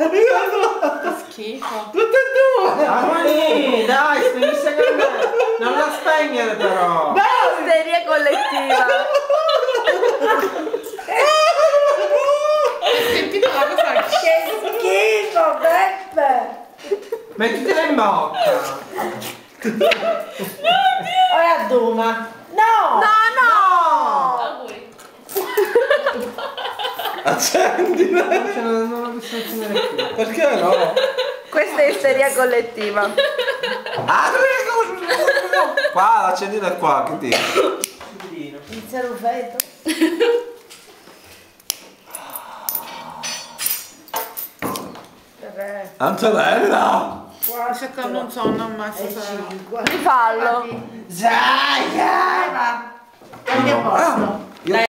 Che schifo. Tutte e due. Armani, dai, spegnisse con me. Non la spegnere però. Isteria collettiva. Sentite la cosa Che schifo, Beppe. Mettitela in bocca. Ora Duma. No! No, no! auguri. Accendila. Non l'ho visto accendere più. Perché no? Questa è isteria collettiva. Ah, qua, l'accendina è qua, che dici? Il cervello. Antonella! Cerca non so, non mai so. Rifallo. Zaia! Anche posto.